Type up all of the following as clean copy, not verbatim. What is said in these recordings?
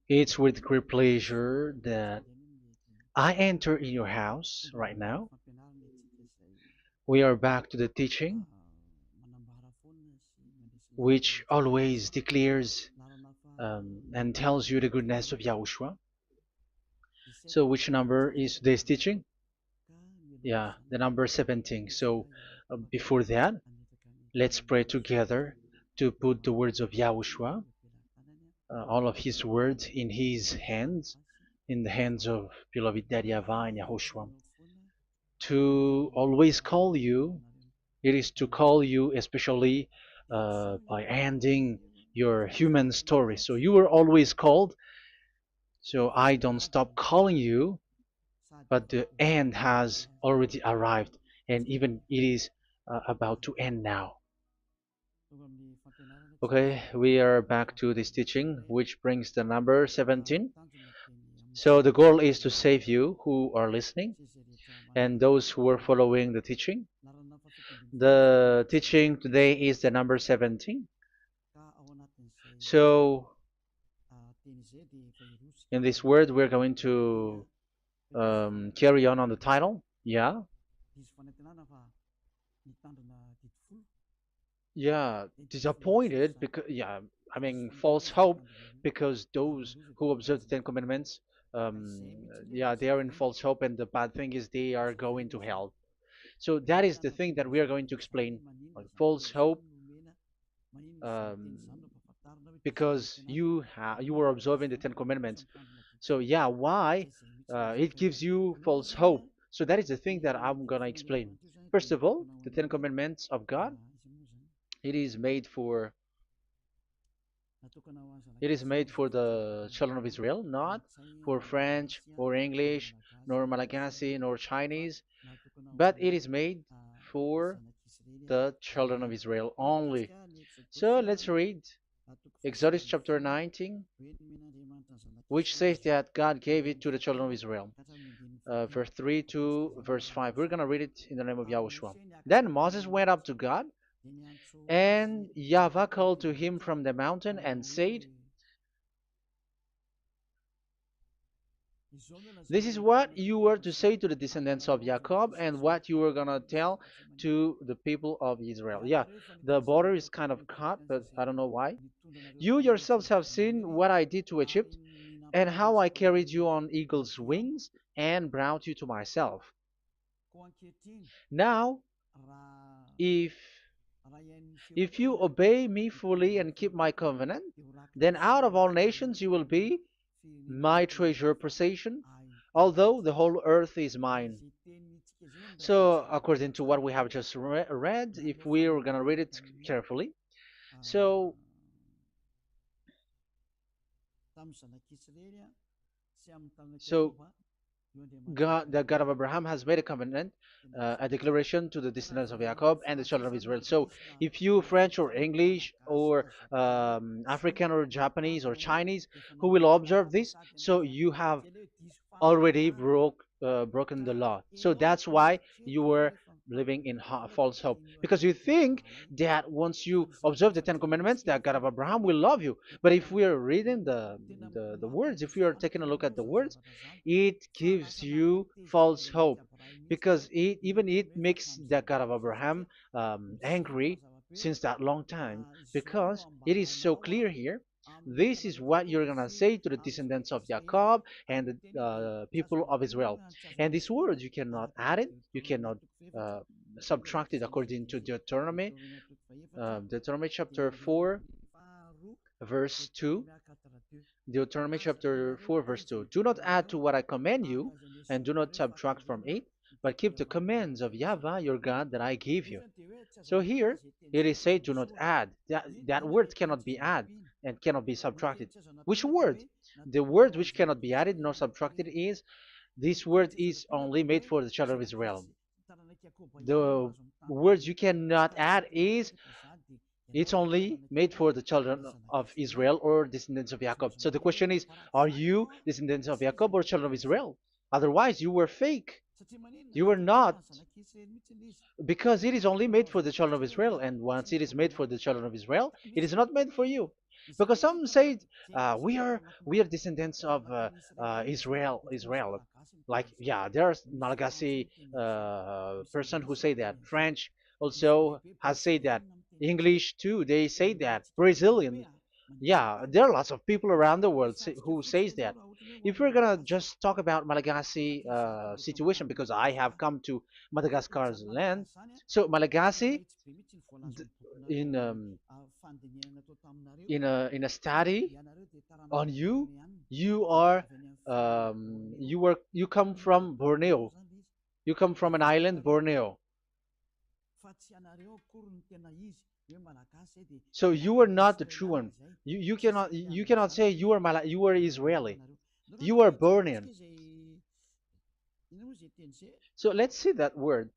It's with great pleasure that I enter in your house right now. We are back to the teaching, which always declares and tells you the goodness of Yahushua. So, which number is today's teaching? Yeah, the number 17. So, before that, let's pray together to put the words of Yahushua, all of his words, in his hands, in the hands of beloved Daddy YAHVAH and YAHOSHUAH. To always call you, it is to call you especially by ending your human story. So you were always called, so I don't stop calling you, but the end has already arrived, and even it is about to end now. Okay, we are back to this teaching, which brings the number 17. So the goal is to save you who are listening and those who are following the teaching. The teaching today is the number 17. So in this word, we're going to carry on the title. Yeah, yeah, disappointed because I mean false hope because those who observe the Ten Commandments, yeah, they are in false hope, and the bad thing is they are going to hell. So that is the thing that we are going to explain, like false hope, um, because you were observing the Ten Commandments. So yeah, why it gives you false hope? So that is the thing that I'm gonna explain. First of all, the Ten Commandments of God, it is made for the children of Israel, not for French or English, nor Malagasy, nor Chinese, but it is made for the children of Israel only. So let's read Exodus chapter 19, which says that God gave it to the children of Israel. Verse 3 to verse 5. We're going to read it in the name of Yahushua. Then Moses went up to God, and YAHVAH called to him from the mountain and said, "This is what you were to say to the descendants of Jacob and what you were going to tell to the people of Israel." Yeah, the border is kind of cut, but I don't know why. "You yourselves have seen what I did to Egypt, and how I carried you on eagle's wings and brought you to myself. Now, if you obey me fully and keep my covenant, then out of all nations you will be my treasure possession, although the whole earth is mine." So, according to what we have just read, if we are going to read it carefully, so so God, the God of Abraham, has made a covenant, a declaration to the descendants of Jacob and the children of Israel. So, if you French or English or African or Japanese or Chinese who will observe this, so you have already broken the law. So that's why you were living in false hope, because you think that once you observe the Ten Commandments, that God of Abraham will love you. But if we are reading the words, if we are taking a look at the words, it gives you false hope, because even it makes the God of Abraham angry since that long time, because it is so clear here. This is what you're gonna say to the descendants of Jacob and the people of Israel. And this word, you cannot add it, you cannot uh, subtract it, according to Deuteronomy, Deuteronomy chapter 4, verse 2. Deuteronomy chapter 4, verse 2. "Do not add to what I command you, and do not subtract from it, but keep the commands of YAHVAH your God that I give you." So here it is said, "Do not add." That word cannot be added and cannot be subtracted. Which word? The word which cannot be added nor subtracted is, this word is only made for the children of Israel. The words you cannot add is, it's only made for the children of Israel or descendants of Jacob. So the question is, are you descendants of Jacob or children of Israel? Otherwise, you were fake. You were not, because it is only made for the children of Israel. And once it is made for the children of Israel, it is not made for you. because some say we are descendants of Israel. Like, yeah, there's Malagasy person who say that. French also has said that. English too, they say that. Brazilian, yeah, there are lots of people around the world who says that. If we're gonna just talk about Malagasy situation, because I have come to Madagascar's land, so Malagasy, in in a study on you, you come from Borneo. You come from an island, Borneo. So you are not the true one. You cannot say you are Israeli. You are Bornean. So let's see that word.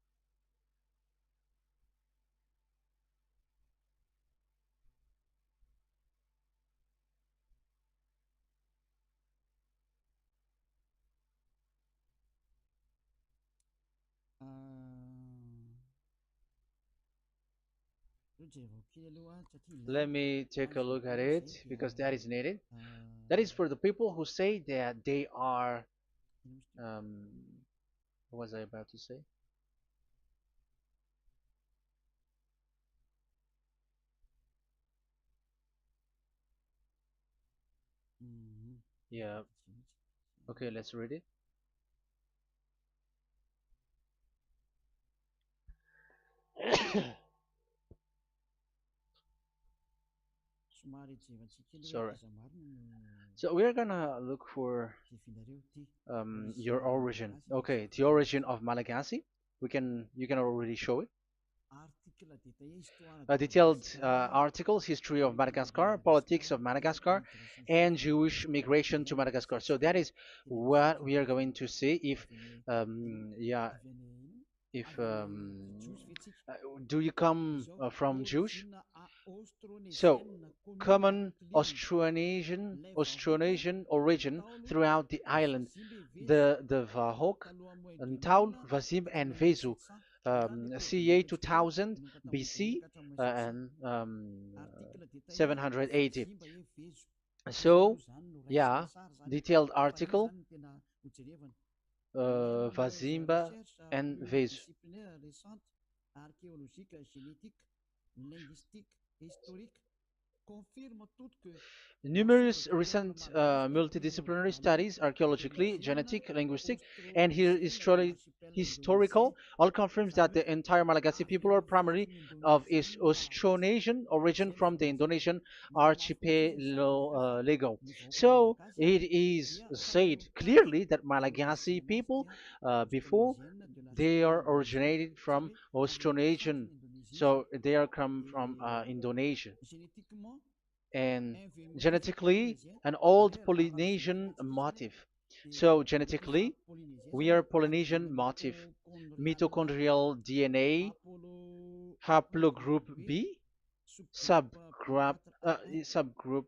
Let me take a look at it because that is needed. That is for the people who say that they are. Um, what was I about to say? Yeah. Okay, let's read it. Sorry. So we're gonna look for your origin. Okay, the origin of Malagasy. You can already show it. Detailed articles, history of Madagascar, politics of Madagascar, and Jewish migration to Madagascar. So that is what we are going to see. Yeah, if do you come from Jewish? So, common Austronesian origin throughout the island, the Vahok, Ntaul, Vazim, and Vezu, CA 2000 BC and 780. So, yeah, detailed article, Vazimba and Vezu. Numerous recent multidisciplinary studies, archaeologically, genetic, linguistic, and historical, all confirms that the entire Malagasy people are primarily of Austronesian origin from the Indonesian archipelago. So it is said clearly that Malagasy people, before, they are originated from Austronesian, so they are come from Indonesia, and genetically an old Polynesian motif. So genetically, we are Polynesian motif, mitochondrial DNA, haplogroup B, subgroup subgroup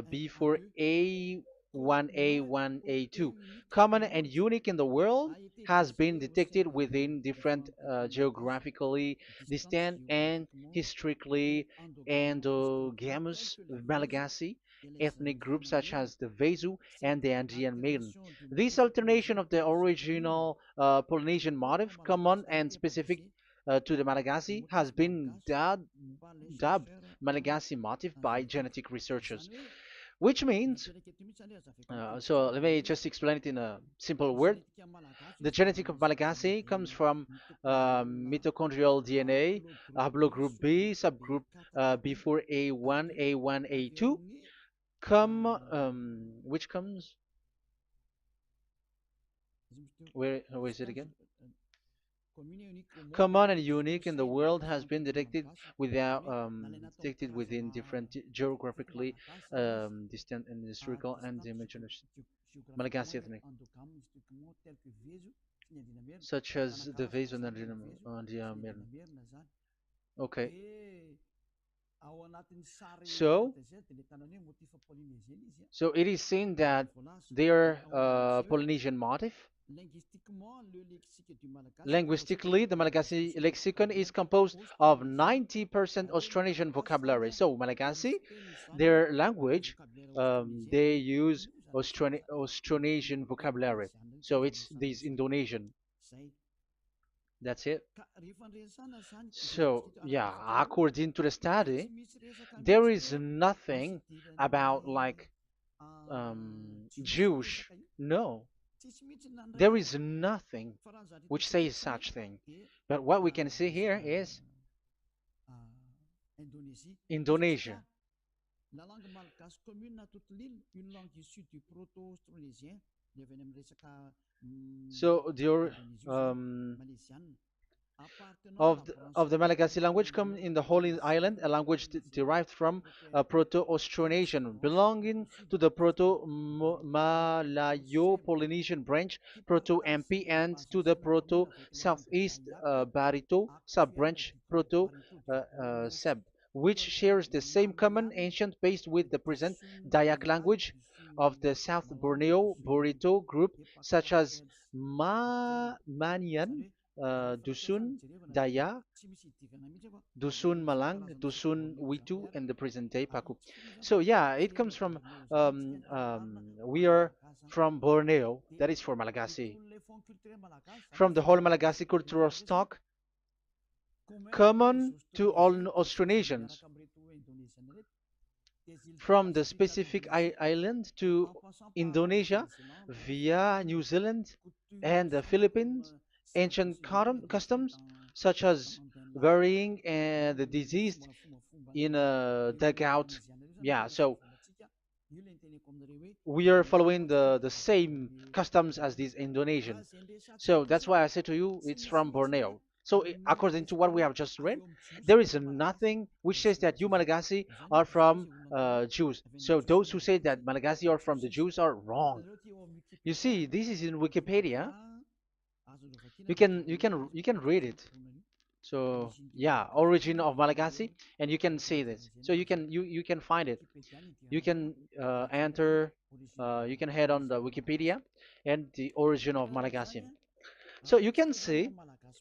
B for A1A1A2, common and unique in the world, has been detected within different geographically distant and historically endogamous Malagasy ethnic groups such as the Vezu and the Andean Maiden. This alternation of the original Polynesian motif, common and specific to the Malagasy, has been dubbed Malagasy motif by genetic researchers, which means, so let me just explain it in a simple word. The genetic of Malagasy comes from mitochondrial DNA, haplogroup B, subgroup B4A1, A1, A2, which comes, where is it again? Common and unique in the world, has been detected within different geographically distant and historical and dimensional Malagasy ethnic, such as the Vezo and the Mirna. Okay, so so it is seen that they are Polynesian motif. Linguistically, the Malagasy lexicon is composed of 90% Austronesian vocabulary. So Malagasy, their language, they use Austronesian vocabulary. So it's this Indonesian. That's it. So yeah, according to the study, there is nothing about like Jewish. No, there is nothing which says such thing. But what we can see here is Indonesia. So the um, of the Malagasy language come in the Holy Island, a language derived from Proto-Austronesian, belonging to the Proto-Malayo-Polynesian branch, Proto-MP, and to the Proto-Southeast Barito sub-branch, Proto-Seb, which shares the same common ancient base with the present Dayak language of the South Borneo Burrito group, such as Manian, Dusun, Daya, Dusun Malang, Dusun Witu, and the present day Paku. So yeah, it comes from we are from Borneo, that is for Malagasy. From the whole Malagasy cultural stock, common to all Austronesians, from the specific island to Indonesia via New Zealand and the Philippines, ancient customs such as burying the deceased in a dugout. Yeah, so we are following the same customs as these Indonesian. So that's why I said to you it's from Borneo. So according to what we have just read, there is nothing which says that you Malagasy are from Jews. So those who say that Malagasy are from the Jews are wrong. You see, this is in Wikipedia. You can read it. So yeah, origin of Malagasy, and you can see this. So you can find it. You can enter. You can head on the Wikipedia and the origin of Malagasy. So you can see,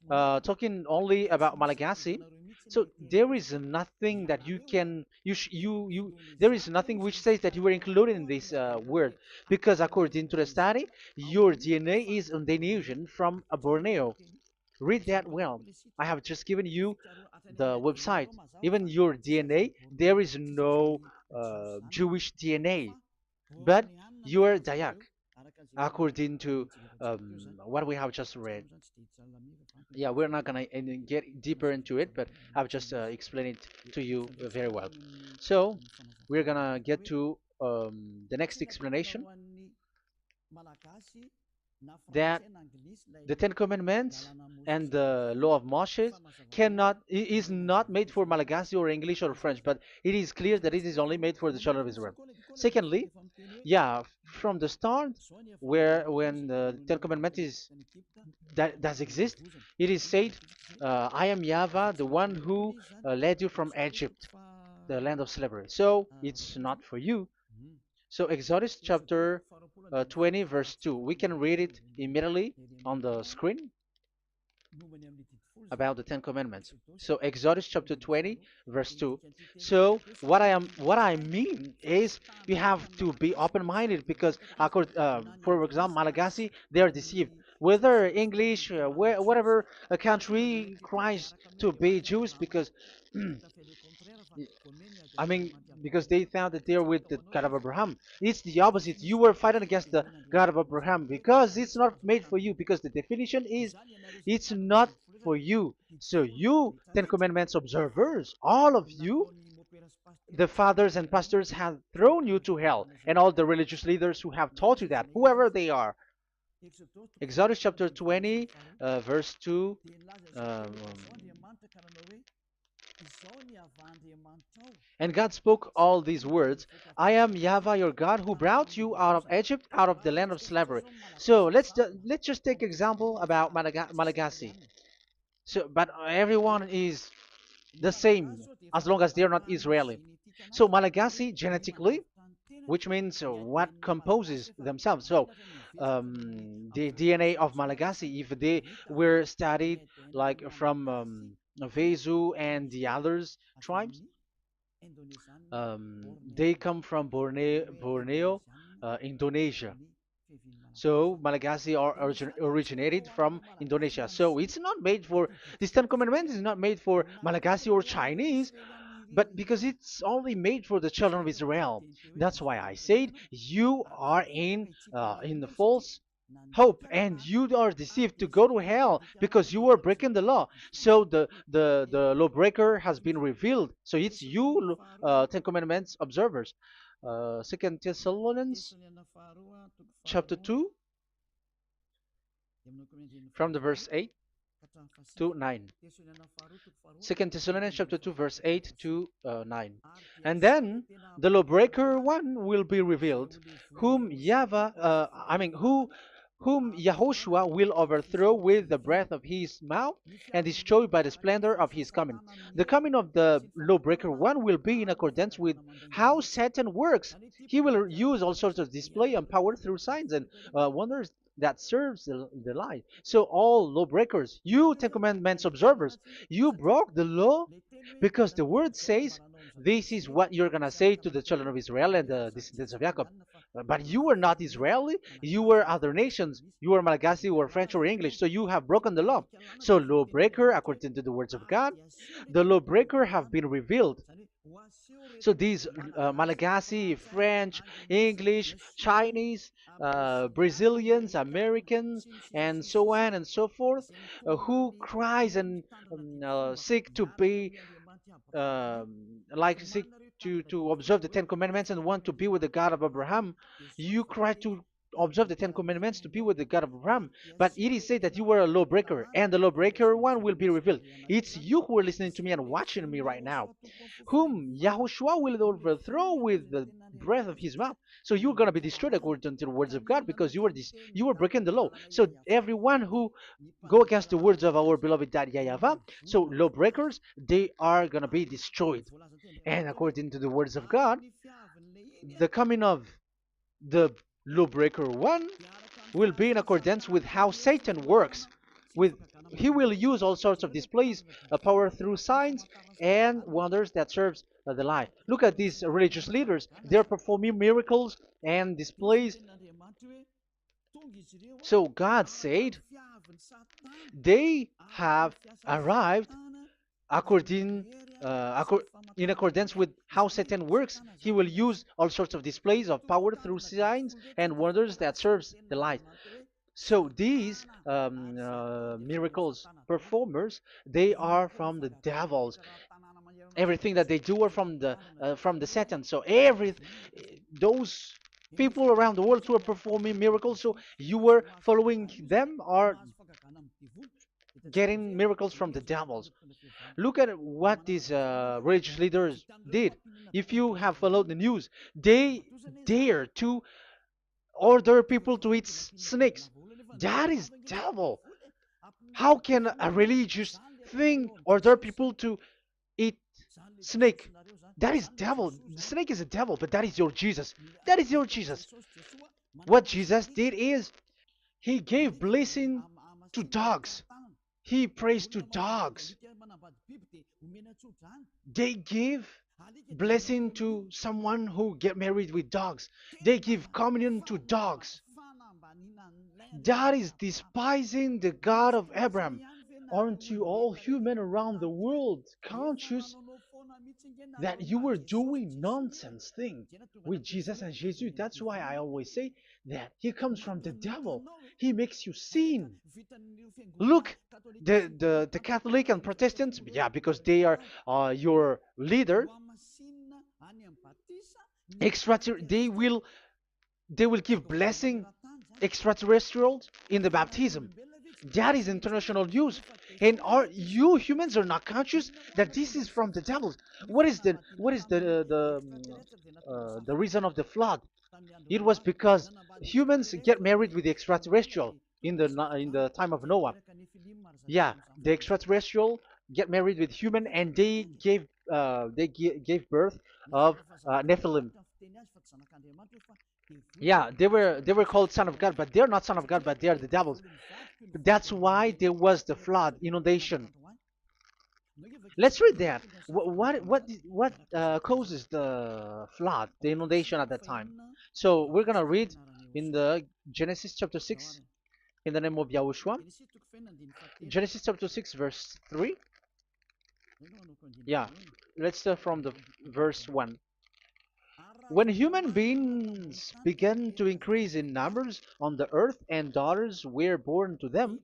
talking only about Malagasy. So there is nothing that you can you there is nothing which says that you were included in this word, because according to the study, your DNA is Indonesian from Borneo. Read that well. I have just given you the website. Even your DNA, there is no Jewish DNA, but you are Dayak, according to what we have just read. Yeah, we're not gonna get deeper into it, but I've just explained it to you very well. So we're gonna get to the next explanation, that the Ten Commandments and the Law of Moshe is not made for Malagasy or English or French, but it is clear that it is only made for the children of Israel. Secondly, yeah, from the start, where when the Ten Commandments that does exist, it is said, "I am Yahweh, the one who led you from Egypt, the land of slavery." So it's not for you. So Exodus chapter 20 verse 2. We can read it immediately on the screen about the Ten Commandments. So Exodus chapter 20 verse 2. So what I mean is we have to be open-minded, because for example, Malagasy, they are deceived. Whether English, whatever a country tries to be Jews, because I mean, because they found that they're with the God of Abraham. It's the opposite. You were fighting against the God of Abraham, because it's not made for you. Because the definition is, it's not for you. So you, Ten Commandments observers, all of you, the fathers and pastors have thrown you to hell, and all the religious leaders who have taught you that, whoever they are. Exodus chapter 20, verse 2. Um, And God spoke all these words: I am Yahweh your God, who brought you out of Egypt, out of the land of slavery. So let's just take example about Malagasy. So, but everyone is the same as long as they're not Israeli. So Malagasy genetically, which means what composes themselves. So the DNA of Malagasy, if they were studied like from Vezu and the others tribes, they come from Borneo, Indonesia. So Malagasy are originated from Indonesia. So it's not made for this Ten Commandments is not made for Malagasy or Chinese, but because it's only made for the children of Israel. That's why I said you are in the false hope and you are deceived to go to hell because you are breaking the law. So the lawbreaker has been revealed. So it's you, Ten Commandments observers. Second Thessalonians chapter 2 from the verse 8 to 9. Second Thessalonians chapter 2 verse 8 to 9. And then the lawbreaker one will be revealed, whom whom Yahushua will overthrow with the breath of his mouth and destroy by the splendor of his coming. The coming of the lawbreaker one will be in accordance with how Satan works. He will use all sorts of display and power through signs and wonders that serves the lie. So all lawbreakers, you Ten Commandments observers, you broke the law because the word says this is what you're gonna say to the children of Israel and the descendants of Jacob. But you were not Israeli, you were other nations, you were Malagasy or French or English, so you have broken the law. So lawbreaker, according to the words of God, the lawbreaker have been revealed. So these Malagasy, French, English, Chinese, Brazilians, Americans, and so on and so forth, who cries and seek to be like seek to observe the Ten Commandments and want to be with the God of Abraham. You cry to observe the Ten Commandments to be with the God of Abraham, but it is said that you were a lawbreaker, and the lawbreaker one will be revealed. It's you who are listening to me and watching me right now, whom Yahushua will overthrow with the breath of his mouth. So you're gonna be destroyed according to the words of God because you were breaking the law. So everyone who go against the words of our beloved Daddy YAHVAH, so lawbreakers, they are gonna be destroyed. And according to the words of God, the coming of the lawbreaker one will be in accordance with how Satan works. With he will use all sorts of displays, power through signs and wonders that serves the lie. Look at these religious leaders; they're performing miracles and displays. So God said they have arrived according in accordance with how Satan works. He will use all sorts of displays of power through signs and wonders that serves the light. So these miracles performers, they are from the devils. Everything that they do are from the Satan. So those people around the world who are performing miracles, so you were following them, are getting miracles from the devils. Look at what these religious leaders did. If you have followed the news, they dare to order people to eat snakes. That is devil. How can a religious thing order people to eat snake? That is devil. The snake is a devil, but that is your Jesus. That is your Jesus. What Jesus did is he gave blessing to dogs. He prays to dogs. They give blessing to someone who get married with dogs. They give communion to dogs. That is despising the God of Abraham. Aren't you all human around the world conscious that you were doing nonsense thing with Jesus and Jesus? That's why I always say that he comes from the devil. He makes you sin. Look, the Catholic and Protestants, yeah, because they are your leader. They will give blessing extraterrestrials in the baptism. That is international use. And you humans are not conscious that this is from the devil. What is the reason of the flood? It was because humans get married with the extraterrestrial in the time of Noah. Yeah, the extraterrestrial get married with human, and they gave birth of Nephilim. Yeah, they were called son of God, but they're not son of God, but they're the devils. That's why there was the flood, inundation. Let's read that. What causes the flood, the inundation at that time? So we're gonna read in the Genesis chapter 6 in the name of Yahushua. Genesis chapter 6 verse 3. Yeah, let's start from the verse 1. When human beings began to increase in numbers on the earth and daughters were born to them,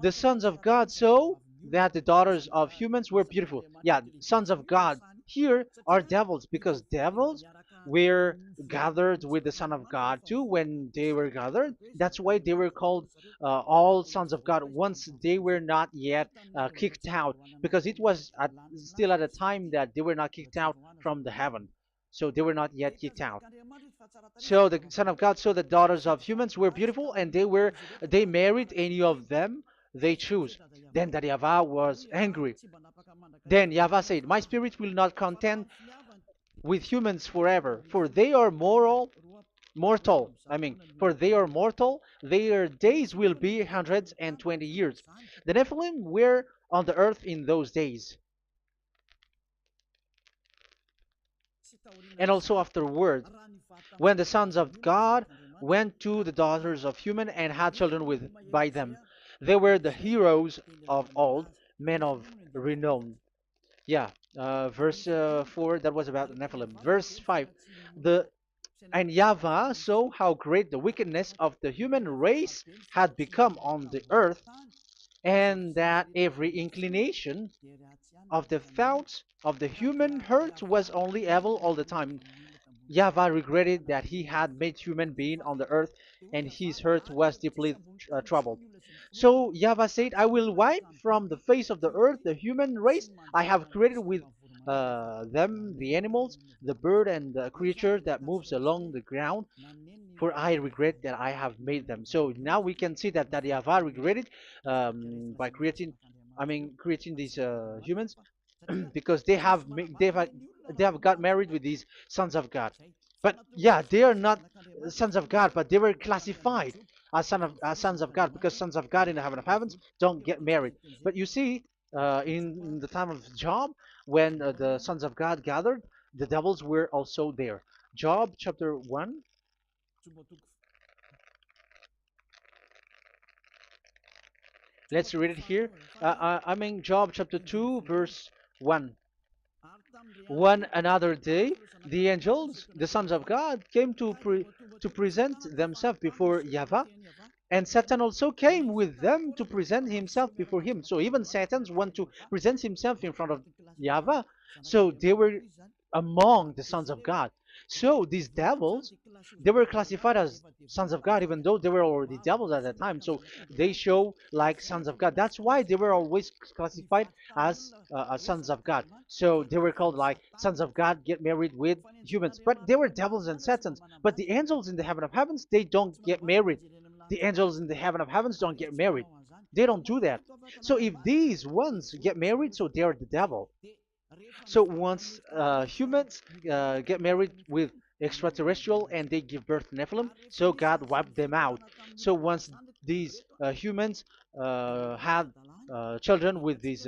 the sons of God saw that the daughters of humans were beautiful. Yeah, sons of God here are devils because devils were gathered with the Son of God too when they were gathered. That's why they were called all sons of God once they were not yet kicked out because it was still at a time that they were not kicked out from the heaven. So they were not yet kicked out. So the Son of God saw the daughters of humans were beautiful, and they married any of them they choose. Then the Yahweh was angry. Then Yahweh said, "My spirit will not contend with humans forever, for they are mortal. For they are mortal. Their days will be 120 years. The Nephilim were on the earth in those days, and also afterward, when the sons of God went to the daughters of human and had children with by them. They were the heroes of old, men of renown." Yeah, verse 4, that was about the Nephilim. Verse 5, the and Yahweh saw how great the wickedness of the human race had become on the earth, and that every inclination of the thoughts of the human heart was only evil all the time. Yahweh regretted that he had made human being on the earth, and his heart was deeply troubled. So Yahweh said, "I will wipe from the face of the earth the human race I have created with them, the animals, the bird, and the creature that moves along the ground, for I regret that I have made them." So now we can see that Yahweh regretted by creating these humans because they have got married with these sons of God. But yeah, they are not sons of God, but they were classified as sons of God because sons of God in the heaven of heavens don't get married. But you see, in the time of Job, when the sons of God gathered, the devils were also there. Job chapter 1. Let's read it here. Job chapter 2, verse 1. One another day, the angels, the sons of God, came to present themselves before Yahweh, and Satan also came with them to present himself before him. So even Satan want to present himself in front of Yahweh. So they were among the sons of God. So these devils, they were classified as sons of God, even though they were already devils at that time. So they show like sons of God. That's why they were always classified as sons of God. So they were called like sons of God get married with humans. But they were devils and satans. But the angels in the heaven of heavens, they don't get married. The angels in the heaven of heavens don't get married. They don't do that. So if these ones get married, so they're the devil. So once humans get married with extraterrestrial and they give birth to Nephilim, so God wiped them out. So once these humans had children with these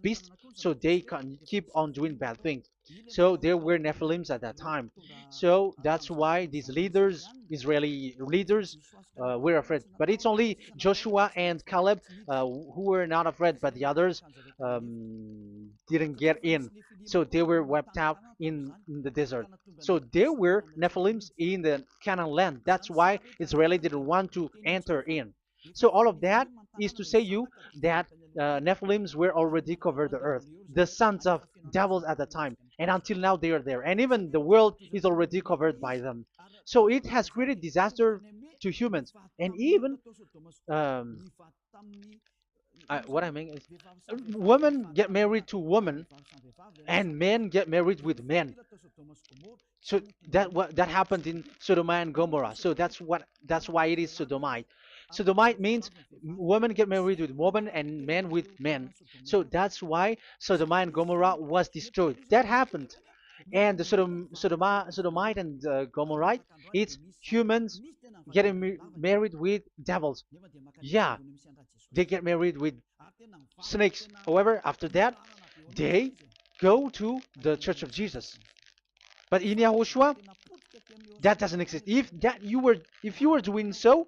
beasts, so they can keep on doing bad things. So there were Nephilims at that time. So that's why these leaders, Israeli leaders, were afraid. But it's only Joshua and Caleb who were not afraid, but the others didn't get in. So they were wiped out in the desert. So there were Nephilims in the Canaan land. That's why Israeli didn't want to enter in. So all of that is to say you that Nephilims were already covered the earth, the sons of devils at the time, and until now they are there, and even the world is already covered by them. So it has created disaster to humans, and even what I mean is, women get married to women, and men get married with men. So that happened in Sodom and Gomorrah. So that's why it is Sodomite. Sodomite means women get married with women and men with men. So that's why Sodom and Gomorrah was destroyed. That happened. and the Sodomite and Gomorrite, it's humans getting married with devils. Yeah, they get married with snakes. However, after that, they go to the Church of Jesus. But in Yahushua, that doesn't exist. If you were doing so,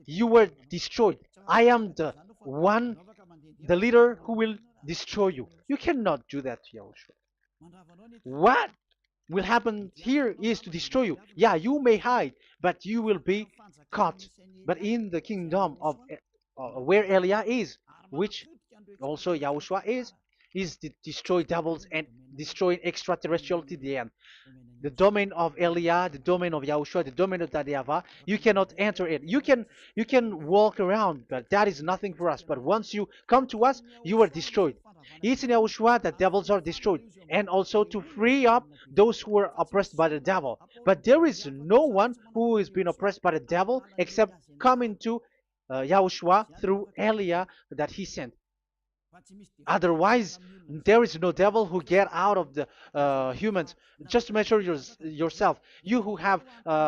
you were destroyed. I am the one, the leader who will destroy you. You cannot do that to Yahushua. What will happen here is to destroy you. Yeah, you may hide, but you will be caught. But in the kingdom of where Elia is, which also Yahushua is to destroy devils and destroy extraterrestriality at the end. The domain of Elia, the domain of Yahushua, the domain of YAHVAH, you cannot enter it. You can walk around, but that is nothing for us. But once you come to us, you are destroyed. It's in Yahushua that devils are destroyed, and also to free up those who are oppressed by the devil. But there is no one who is being oppressed by the devil except coming to Yahushua through Elia that he sent. Otherwise, there is no devil who get out of the humans. Just measure yourself. You who have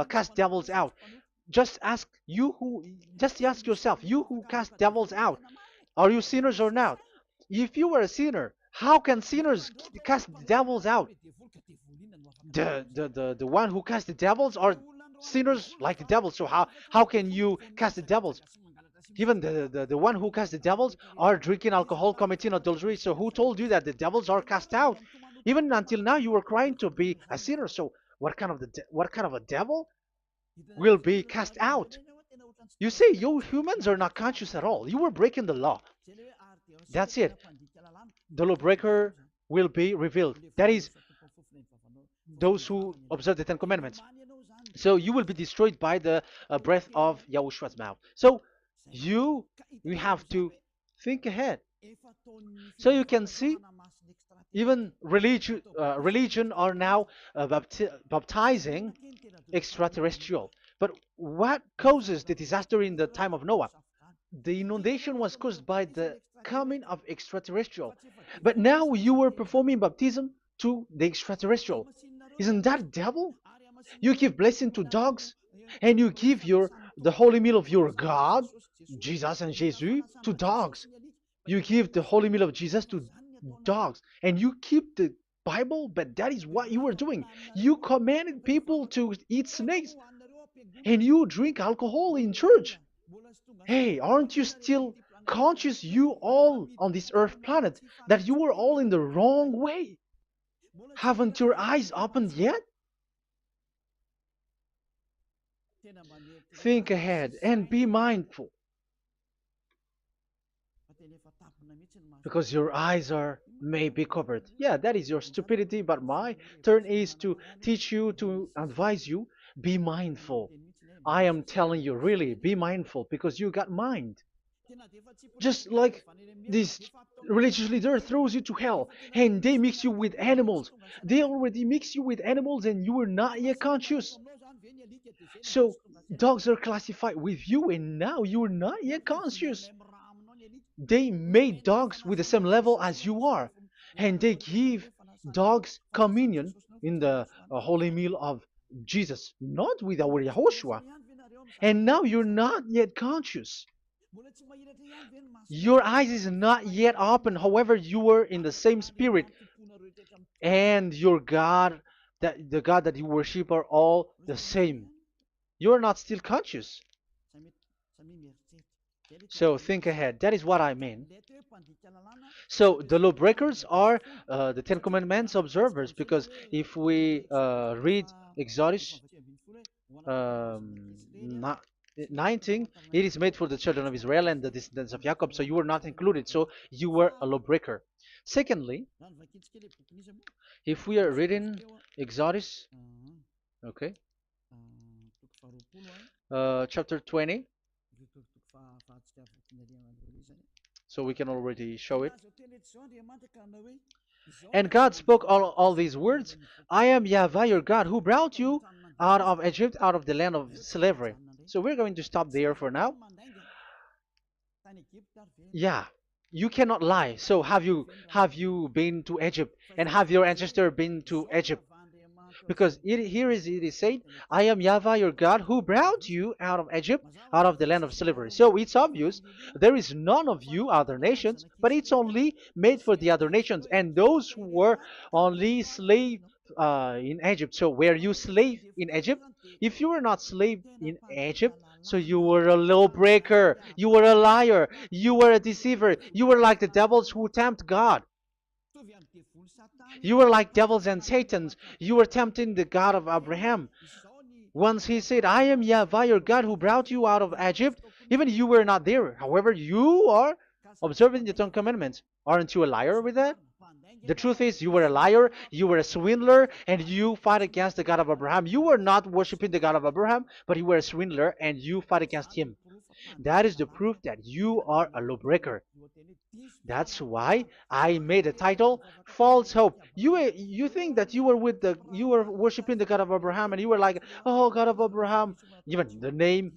cast devils out. Just ask you who. Just ask yourself. You who cast devils out. Are you sinners or not? If you are a sinner, how can sinners cast devils out? The one who cast the devils are sinners like the devils. So how can you cast the devils? Even the one who cast the devils are drinking alcohol, committing adultery. So who told you that the devils are cast out? Even until now, you were crying to be a sinner. So what kind of a devil will be cast out? You see, you humans are not conscious at all. You were breaking the law. That's it. The lawbreaker will be revealed. That is, those who observe the Ten Commandments. So you will be destroyed by the breath of Yahushua's mouth. So you you have to think ahead. So you can see, even religion are now baptizing extraterrestrial. But what causes the disaster in the time of Noah? The inundation was caused by the coming of extraterrestrial. But now you are performing baptism to the extraterrestrial. Isn't that devil? You give blessing to dogs, and you give the holy meal of your God, Jesus and Jesus, to dogs. You give the holy meal of Jesus to dogs, and you keep the Bible, but that is what you were doing. You commanded people to eat snakes, and you drink alcohol in church. Hey, aren't you still conscious, you all on this earth planet, that you were all in the wrong way? Haven't your eyes opened yet? Think ahead and be mindful, because your eyes are may be covered. Yeah, that is your stupidity, but my turn is to teach you, to advise you. Be mindful. I am telling you, really, be mindful, because you got mind. Just like this religious leader throws you to hell and they mix you with animals. They already mix you with animals and you are not yet conscious. So dogs are classified with you and now you are not yet conscious. They made dogs with the same level as you are, and they give dogs communion in the holy meal of Jesus, not with our Yahushua. And now you're not yet conscious. Your eyes is not yet open. However, you were in the same spirit, and your God, that the God that you worship, are all the same. You are not still conscious. So think ahead. That is what I mean. So the lawbreakers are the Ten Commandments observers, because if we read Exodus um, 19, it is made for the children of Israel and the descendants of Jacob, so you were not included, so you were a lawbreaker. Secondly, if we are reading Exodus, okay, chapter 20, so we can already show it. And God spoke all these words. I am YAHVAH your God, who brought you out of Egypt, out of the land of slavery. So we're going to stop there for now. Yeah, you cannot lie. So have you been to Egypt, and have your ancestor been to Egypt? Because it is said, I am Yahweh your God who brought you out of Egypt, out of the land of slavery. So it's obvious there is none of you other nations, but it's only made for the other nations and those who were only slave in Egypt. So were you slave in Egypt? If you were not slave in Egypt, so you were a lawbreaker, you were a liar, you were a deceiver, you were like the devils who tempt God. You were like devils and Satans. You were tempting the God of Abraham. Once he said, I am Yahweh your God who brought you out of Egypt, even you were not there. However, you are observing the Ten Commandments. Aren't you a liar with that? The truth is, you were a liar, you were a swindler, and you fight against the God of Abraham. You were not worshiping the God of Abraham, but you were a swindler and you fight against him. That is the proof that you are a lawbreaker. That's why I made a title, False Hope. You think that you were worshiping the God of Abraham and you were like, oh God of Abraham. Even the name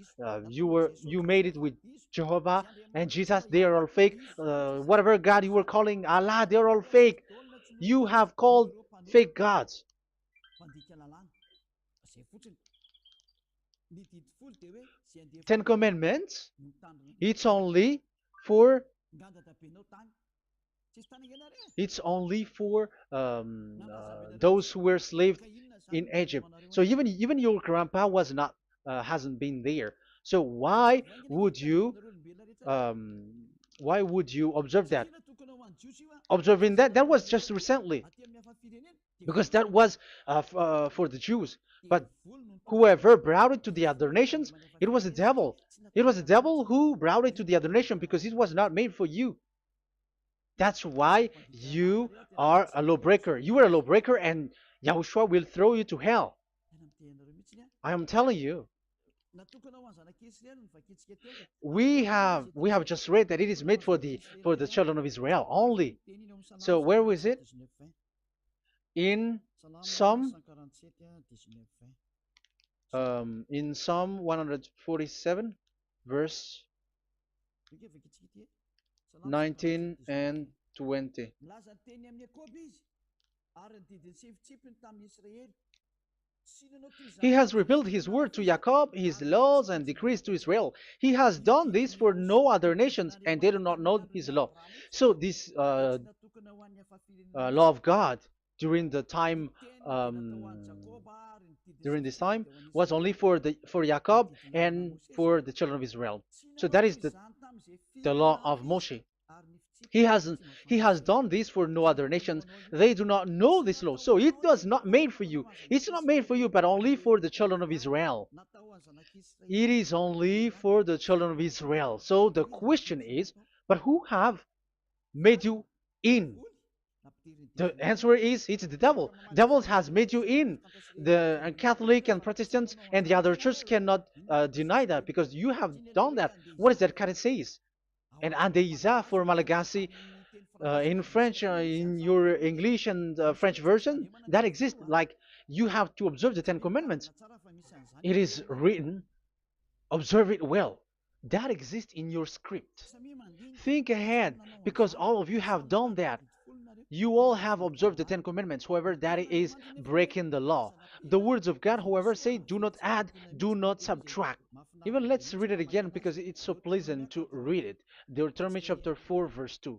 you made it with Jehovah and Jesus, they are all fake. Whatever God you were calling Allah, they are all fake. You have called fake gods. Ten Commandments, it's only for those who were slaves in Egypt. So even your grandpa was not hasn't been there. So would you um, why would you observe that? Observing that was just recently because that was for the Jews. But whoever brought it to the other nations, it was the devil. It was the devil who brought it to the other nation because it was not made for you. That's why you are a lawbreaker. You are a lawbreaker and Yahushua will throw you to hell. I am telling you. We have just read that it is made for the children of Israel only. So where was it? In Psalm in Psalm 147 verse 19 and 20. He has revealed his word to Jacob, his laws and decrees to Israel. He has done this for no other nations, and they do not know his law. So this law of God during the time during this time was only for Jacob and for the children of Israel. So that is the law of Moshe. He has done this for no other nations. They do not know this law. So it was not made for you. It's not made for you, but only for the children of Israel. It is only for the children of Israel. So the question is, but who have made you in? The answer is it's the devil. Devil has made you in. The Catholic and Protestants and the other church cannot deny that because you have done that. What is that kind of says? And Andeiza for Malagasy in French, in your English and French version, that exists. Like you have to observe the Ten Commandments. It is written, observe it well. That exists in your script. Think ahead because all of you have done that. You all have observed the Ten Commandments, however, that is breaking the law. The words of God, however, say, do not add, do not subtract. Even let's read it again because it's so pleasant to read it. Deuteronomy chapter 4, verse 2.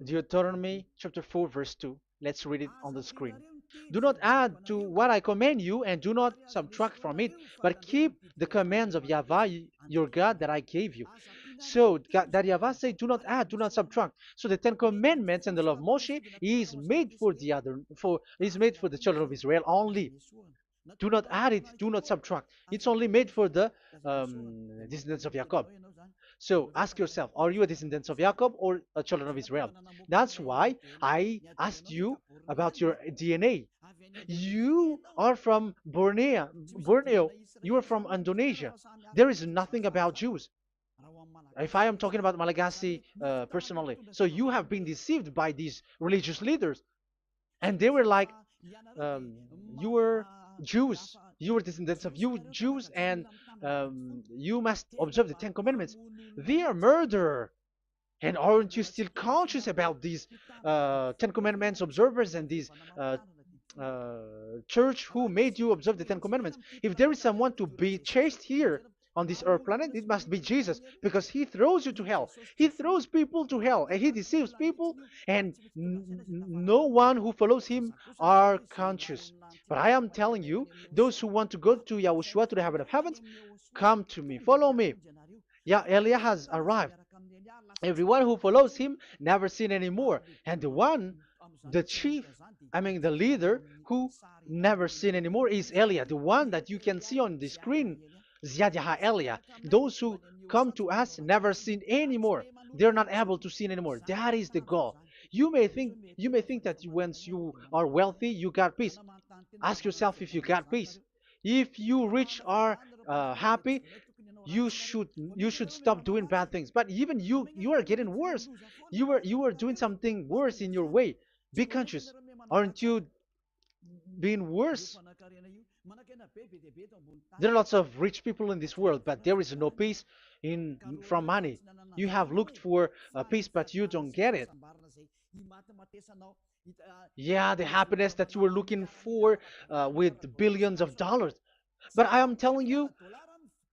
Deuteronomy chapter 4, verse 2. Let's read it on the screen. Do not add to what I command you, and do not subtract from it, but keep the commands of Yahweh, your God, that I gave you. So that Yahweh said, do not add, do not subtract. So the Ten Commandments and the law of Moshe is made for the children of Israel only. Do not add it, do not subtract. It's only made for the descendants of Jacob. So ask yourself, are you a descendant of Jacob or a children of Israel? That's why I asked you about your DNA. You are from Borneo. You are from Indonesia. There is nothing about Jews. If I am talking about Malagasy personally. So you have been deceived by these religious leaders. And they were like, you were Jews. You were descendants of you Jews, and you must observe the Ten Commandments. They are murderer. And aren't you still conscious about these Ten Commandments observers and these church who made you observe the Ten Commandments. If there is someone to be chased here on this earth planet, it must be Jesus, because he throws you to hell. He throws people to hell, and he deceives people, and no one who follows him are conscious. But I am telling you, those who want to go to Yahushua, to the heaven of heavens, come to me, follow me. Yeah, Eliah has arrived. Everyone who follows him never sin anymore. And the chief, the leader who never sin anymore is Eliah, the one that you can see on the screen. Ziyadah Eliah. Those who come to us never sin anymore. They're not able to sin anymore. That is the goal. You may think that once you are wealthy, you got peace. Ask yourself if you got peace. If you rich are happy, you should stop doing bad things. But even you are getting worse. You are doing something worse in your way. Be conscious. Aren't you being worse? There are lots of rich people in this world, but there is no peace in from money. You have looked for peace, but you don't get it. Yeah, the happiness that you were looking for with billions of dollars. But I am telling you,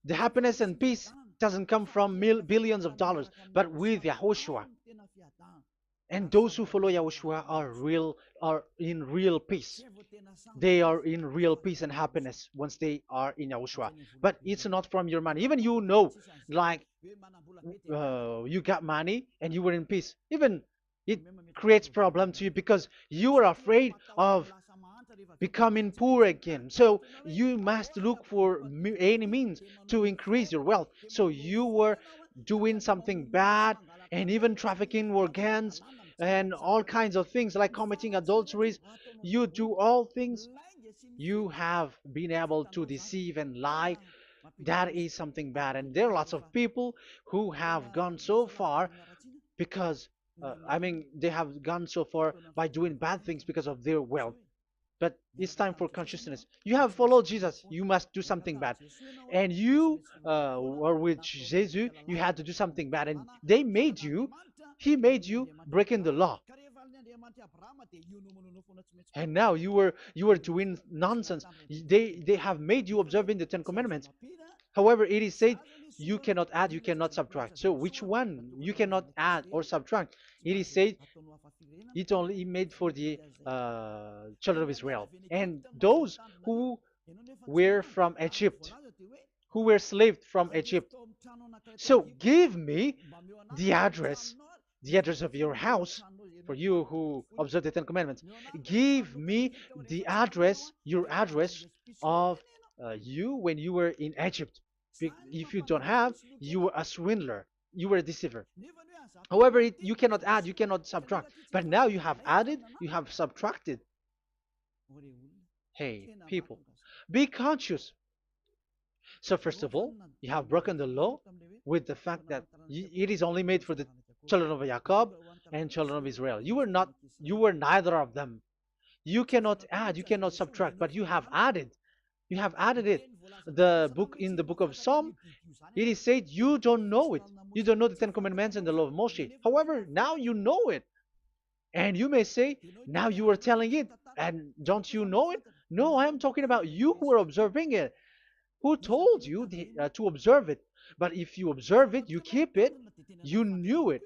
the happiness and peace doesn't come from billions of dollars, but with Yahushua. And those who follow Yahushua are in real peace. They are in real peace and happiness once they are in Yahushua. But it's not from your money. Even like you got money and you were in peace. Even it creates problem to you because you are afraid of becoming poor again. So you must look for any means to increase your wealth. So you were doing something bad and even trafficking organs and all kinds of things like committing adulteries. You do all things. You have been able to deceive and lie. That is something bad. And there are lots of people who have gone so far because, they have gone so far by doing bad things because of their wealth. But it's time for consciousness. You have followed Jesus, you must do something bad. And you were with Jesus, you had to do something bad. And he made you breaking the law. And now you were doing nonsense. They have made you observing the Ten Commandments. However, it is said you cannot add, you cannot subtract. So which one you cannot add or subtract? It is said it only made for the children of Israel and those who were from Egypt, who were slaved from Egypt. So give me the address, the address of your house, for you who observe the Ten Commandments. Give me the address, your address of you when you were in Egypt. If you don't have, you were a swindler, you were a deceiver. However, you cannot add, you cannot subtract. But now you have added, you have subtracted. Hey, people, be conscious. So first of all, you have broken the law with the fact that it is only made for the children of Jacob and children of Israel. You were neither of them. You cannot add, you cannot subtract, but you have added. You have added it. In the book of Psalm, it is said you don't know it. You don't know the Ten Commandments and the law of Moshe. However, now you know it. And you may say, now you are telling it, and don't you know it? No, I am talking about you who are observing it. Who told you to observe it? But if you observe it, you keep it, you knew it.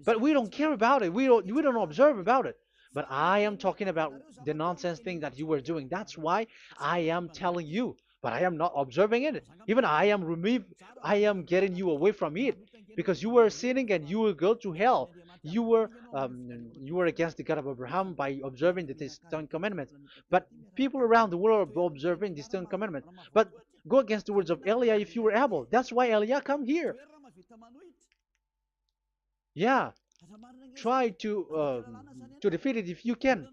But we don't care about it. We don't observe about it. But I am talking about the nonsense thing that you were doing. That's why I am telling you. But I am not observing it. Even I am getting you away from it. Because you were sinning and you will go to hell. You were against the God of Abraham by observing the Ten Commandments. But people around the world are observing the Ten Commandments. But go against the words of Eliah if you were able. That's why Eliah come here. Yeah, try to defeat it if you can.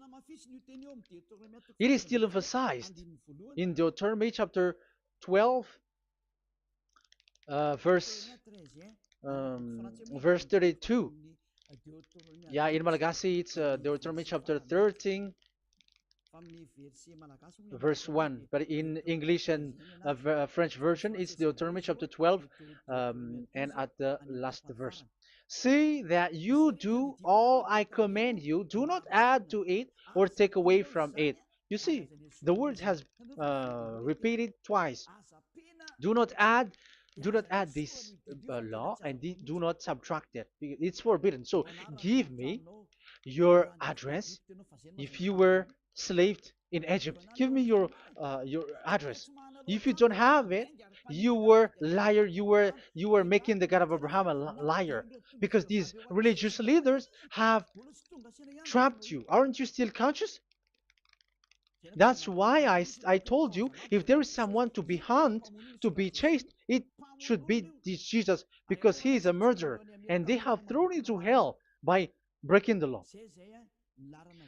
It is still emphasized in Deuteronomy chapter 12, verse 32. Yeah, in Malagasy it's Deuteronomy chapter 13, verse 1. But in English and French version, it's Deuteronomy chapter 12, and at the last verse. See that you do all I command you. Do not add to it or take away from it. You see, the word has repeated twice. Do not add, do not add this law, and do not subtract it. It's forbidden. So give me your address. If you were slaved in Egypt, give me your address. If you don't have it, you were liar. You were making the God of Abraham a liar, because these religious leaders have trapped you. Aren't you still conscious? That's why I told you, if there is someone to be hunted, to be chased, it should be this Jesus, because he is a murderer and they have thrown you to hell by breaking the law.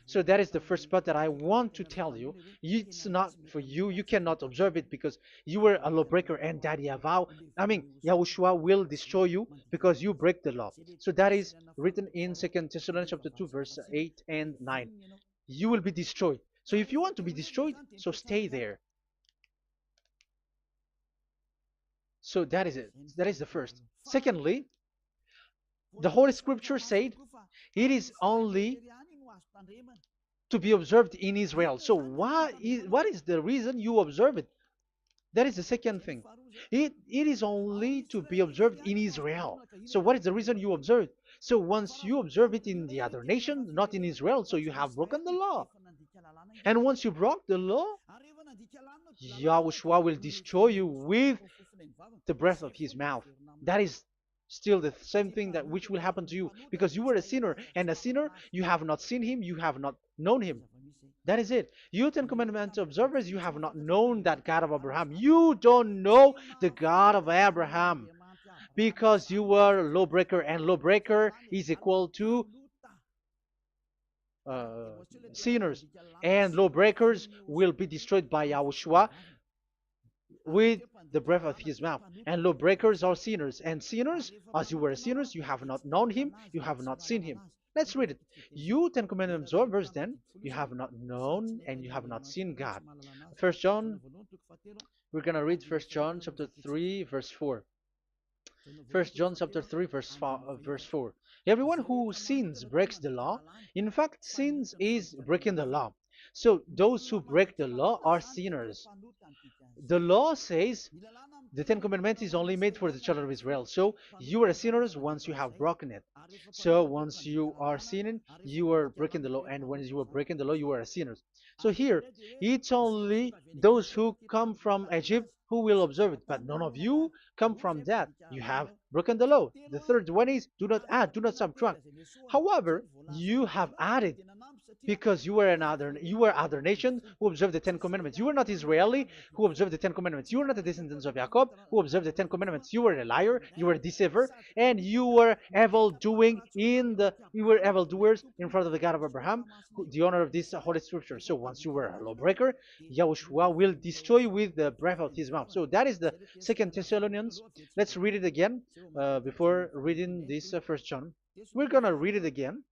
So that is the first part that I want to tell you. It's not for you. You cannot observe it because you were a lawbreaker, and that Yahushua will destroy you because you break the law. So that is written in 2 Thessalonians chapter 2, verse 8 and 9. You will be destroyed. So if you want to be destroyed, so stay there. So that is it. That is the first. Secondly, the Holy Scripture said it is only to be observed in Israel. So what is the reason you observe it? That is the second thing. It is only to be observed in Israel. So what is the reason you observe it? So once you observe it in the other nation, not in Israel, so you have broken the law. And once you broke the law, Yahushua will destroy you with the breath of his mouth. That is still the same thing that which will happen to you, because you were a sinner, and a sinner, you have not seen him, you have not known him. That is it. You Ten Commandments observers, you have not known that God of Abraham. You don't know the God of Abraham because you were a lawbreaker, and lawbreaker is equal to uh, sinners, and lawbreakers will be destroyed by Yahushua with the breath of his mouth. And lawbreakers are sinners, and sinners, as you were sinners, you have not known him, you have not seen him. Let's read it. You Ten Commandments observers, then, you have not known and you have not seen God. First John, we're gonna read First John chapter 3, verse 4. First John chapter 3, verse 4. Everyone who sins breaks the law. In fact, sins is breaking the law. So those who break the law are sinners. The law says the Ten Commandments is only made for the children of Israel. So you are sinners once you have broken it. So once you are sinning, you are breaking the law. And when you are breaking the law, you are a sinner. So here, it's only those who come from Egypt who will observe it. But none of you come from that. You have broken the law. The third one is do not add, do not subtract. However, you have added, because you were other nation who observed the Ten Commandments. You were not Israeli who observed the Ten Commandments. You were not the descendants of Jacob who observed the Ten Commandments. You were a liar, you were a deceiver, and you were evildoers in front of the God of Abraham, the honor of this holy scripture. So once you were a lawbreaker, Yahushua will destroy you with the breath of his mouth. So that is the Second Thessalonians. Let's read it again before reading this First John. We're gonna read it again.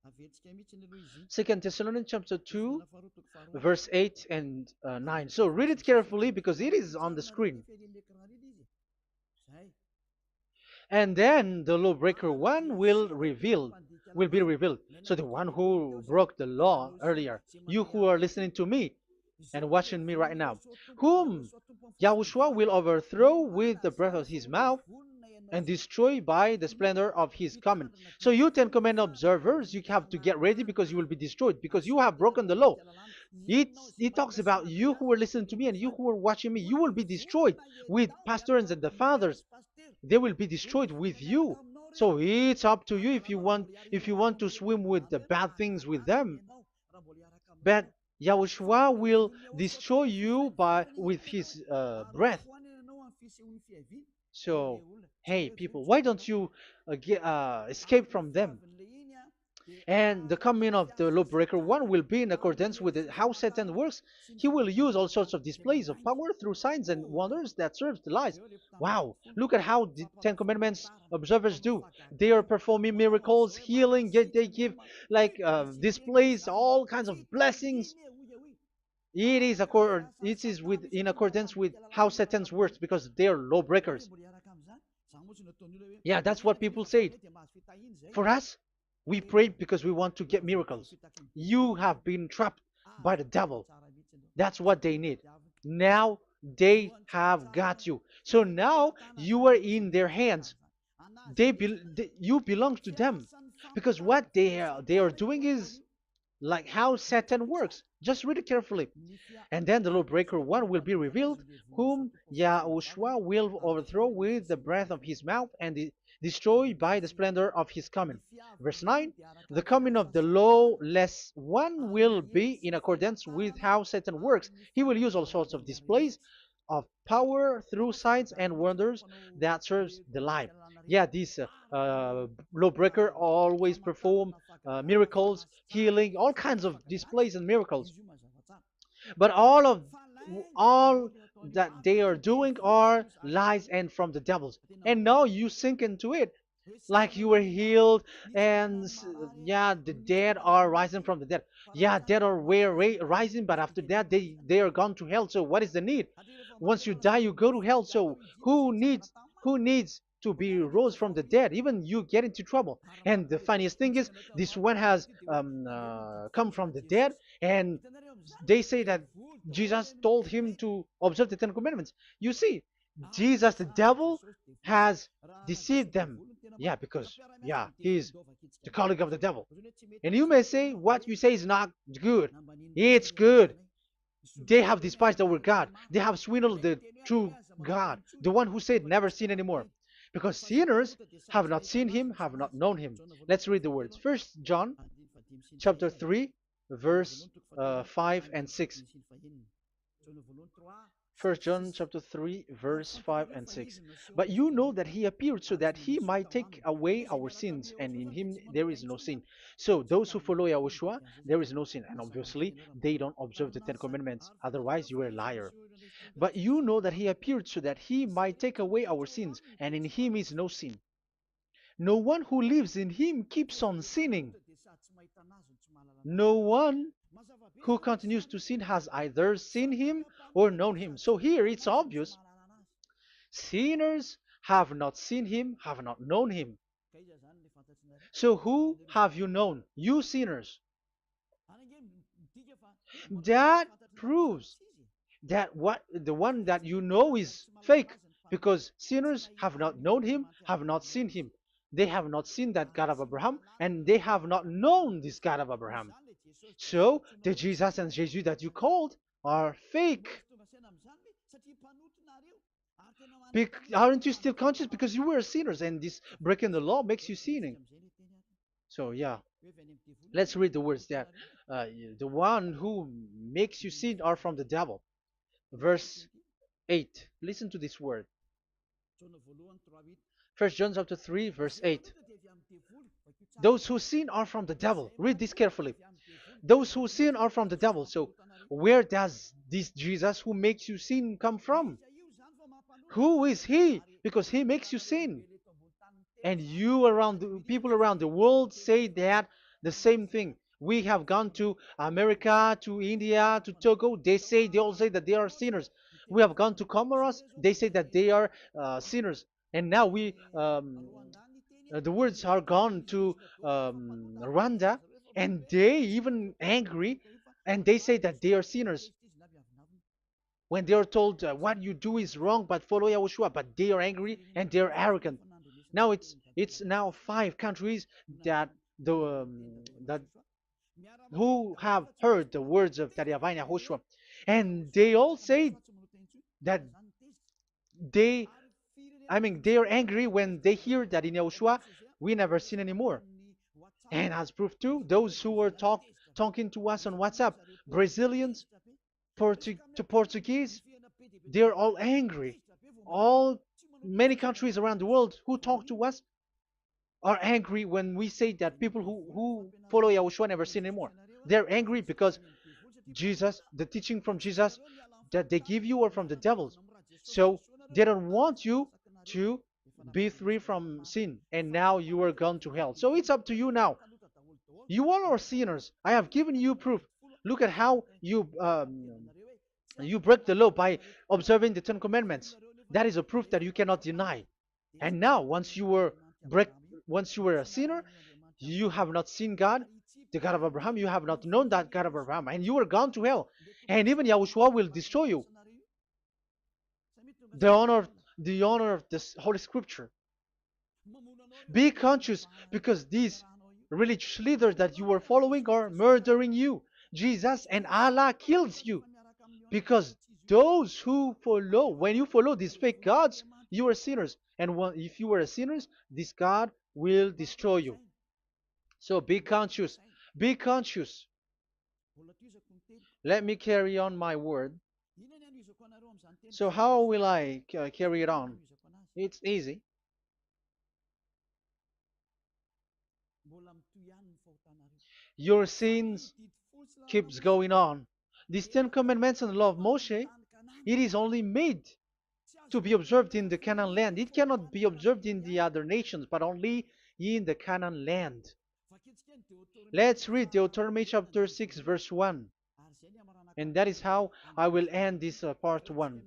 Second Thessalonians chapter 2, verse 8 and 9. So read it carefully because it is on the screen. And then the lawbreaker one will be revealed. So the one who broke the law earlier, you who are listening to me and watching me right now, whom Yahushua will overthrow with the breath of his mouth and destroy by the splendor of his coming. So you Ten Commandment observers, you have to get ready because you will be destroyed, because you have broken the law. It talks about you who are listening to me and you who are watching me. You will be destroyed with pastors and the fathers. They will be destroyed with you. So it's up to you if you want to swim with the bad things with them. But Yahushua will destroy you with his breath. So, hey, people, why don't you escape from them? And the coming of the lawbreaker one will be in accordance with how Satan works. He will use all sorts of displays of power through signs and wonders that serve the lies. Wow, look at how the Ten Commandments observers do. They are performing miracles, healing, they give like displays, all kinds of blessings. It is in accordance with how Satan's works, because they are lawbreakers. Yeah, that's what people say. For us, we pray because we want to get miracles. You have been trapped by the devil. That's what they need. Now they have got you. So now you are in their hands. You belong to them, because what they are doing is like how Satan works. Just read it carefully. And then the lawbreaker one will be revealed, whom Yahushua will overthrow with the breath of his mouth and destroy by the splendor of his coming. Verse 9, the coming of the lawless one will be in accordance with how Satan works. He will use all sorts of displays of power through signs and wonders that serves the lie. Yeah, this lawbreaker always perform miracles, healing, all kinds of displays and miracles. But all that they are doing are lies and from the devils. And now you sink into it, like you were healed, and yeah, the dead are rising from the dead. Yeah, dead are rising, but after that they are gone to hell. So what is the need? Once you die, you go to hell. So who needs to be rose from the dead? Even you get into trouble. And the funniest thing is, this one has come from the dead, and they say that Jesus told him to observe the Ten Commandments. You see, Jesus, the devil, has deceived them. Yeah, because yeah, he's the colleague of the devil. And you may say what you say is not good. It's good. They have despised our God. They have swindled the true God, the one who said never sin anymore. Because sinners have not seen him, have not known him. Let's read the words. First John chapter 3, verse 5 and 6. First John chapter 3, verse 5 and 6. But you know that he appeared so that he might take away our sins, and in him there is no sin. So those who follow YAHOSHUAH, there is no sin. And obviously, they don't observe the Ten Commandments. Otherwise, you are a liar. But you know that he appeared so that he might take away our sins, and in him is no sin. No one who lives in him keeps on sinning. No one who continues to sin has either seen him or known him. So here it's obvious. Sinners have not seen him, have not known him. So who have you known? You sinners. That proves that what the one that you know is fake, because sinners have not known him, have not seen him. They have not seen that God of Abraham, and they have not known this God of Abraham. So the Jesus and Jesus that you called are fake. Aren't you still conscious? Because you were sinners, and this breaking the law makes you sinning. So yeah, let's read the words that the one who makes you sin are from the devil. Verse 8. Listen to this word. First John chapter 3, verse 8. Those who sin are from the devil. Read this carefully. Those who sin are from the devil. So where does this Jesus who makes you sin come from? Who is he? Because he makes you sin. And people around the world say that the same thing. We have gone to America, to India, to Togo. They all say that they are sinners. We have gone to Comoros. They say that they are sinners. And now the words are gone to Rwanda, and they even angry, and they say that they are sinners when they are told what you do is wrong, but follow Yahushua. But they are angry and they are arrogant. Now it's now 5 countries that that who have heard the words of YAHVAH and YAHOSHUAH, and they all say that they they are angry when they hear that in Yahushua we never sin anymore. And as proof too, those who are talking to us on WhatsApp, Brazilians, Portuguese, they're all angry. All Many countries around the world who talk to us are angry when we say that people who follow Yahushua never sin anymore. They're angry because Jesus, the teaching from Jesus that they give you are from the devils. So they don't want you to be free from sin, and now you are gone to hell. So it's up to you now. You all are sinners. I have given you proof. Look at how you break the law by observing the Ten Commandments. That is a proof that you cannot deny. And now, once you were a sinner, you have not seen God. the God of Abraham. You have not known that God of Abraham, and you are gone to hell. And even Yahushua will destroy you. The honor, the honor of this Holy Scripture. Be conscious because these religious leaders that you are following are murdering you. Jesus and Allah kills you because those who follow, when you follow these fake gods, you are sinners. And if you are a sinner, this God will destroy you. So be conscious. Be conscious. Let me carry on my word. So how will I carry it on? It's easy. Your sins keeps going on. These Ten Commandments and the law of Moshe, it is only made to be observed in the Canaan land. It cannot be observed in the other nations, but only in the Canaan land. Let's read Deuteronomy chapter 6, verse 1. And that is how I will end this part 1.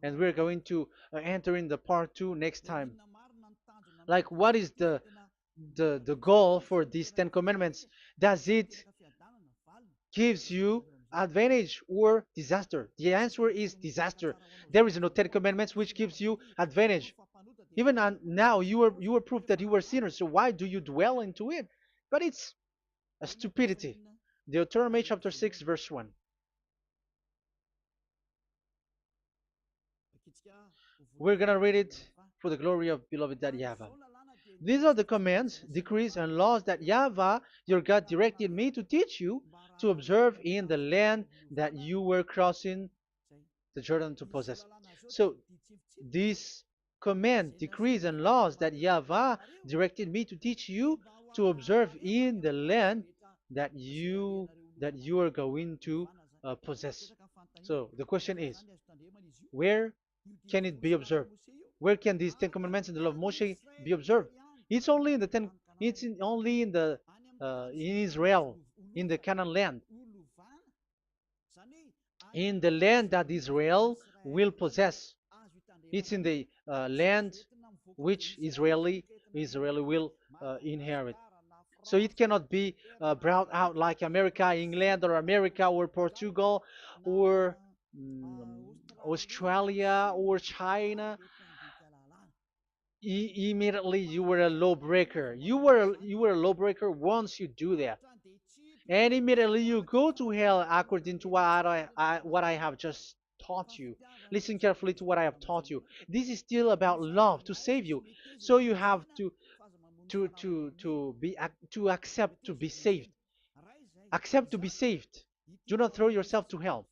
And we're going to enter in the part 2 next time. Like, what is the goal for these Ten Commandments? Does it gives you advantage or disaster? The answer is disaster. There is no Ten Commandments which gives you advantage. Even now, you are proof that you were sinners. So why do you dwell into it? But it's a stupidity. Deuteronomy chapter 6, verse 1. We're going to read it for the glory of beloved Daddy Yahvah. These are the commands, decrees, and laws that Yahvah, your God, directed me to teach you to observe in the land that you were crossing the Jordan to possess. So, these command, decrees, and laws that Yahvah directed me to teach you to observe in the land that you are going to possess. So the question is, where can it be observed? Where can these Ten Commandments and the law of Moshe be observed? It's only in the ten. Only in the in Israel, in the Canaan land, in the land that Israel will possess. It's in the land which Israeli will inherit. So it cannot be brought out like America, England, or America, or Portugal, or Australia, or China. Immediately you were a lawbreaker. You were a lawbreaker once you do that, and immediately you go to hell according to what I have just taught you. Listen carefully to what I have taught you. This is still about love to save you. So you have to accept to be saved. Accept to be saved. Do not throw yourself to hell.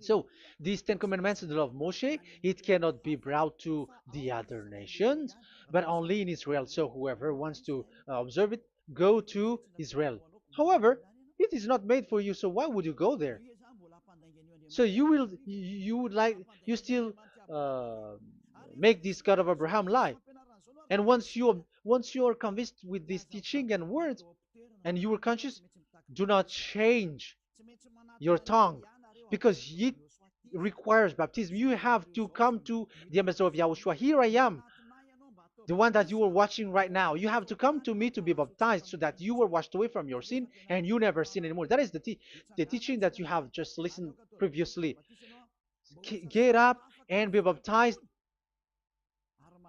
So these Ten Commandments and the law of Moshe, it cannot be brought to the other nations, but only in Israel. So whoever wants to observe it, go to Israel. However, it is not made for you, so why would you go there? So you still uh, make this God of Abraham lie. And once you are convinced with this teaching and words, and you are conscious, do not change your tongue, because it requires baptism. You have to come to the ambassador of Yahushua. Here I am, the one that you are watching right now. You have to come to me to be baptized so that you are washed away from your sin and you never sin anymore. That is the teaching that you have just listened previously. Get up and be baptized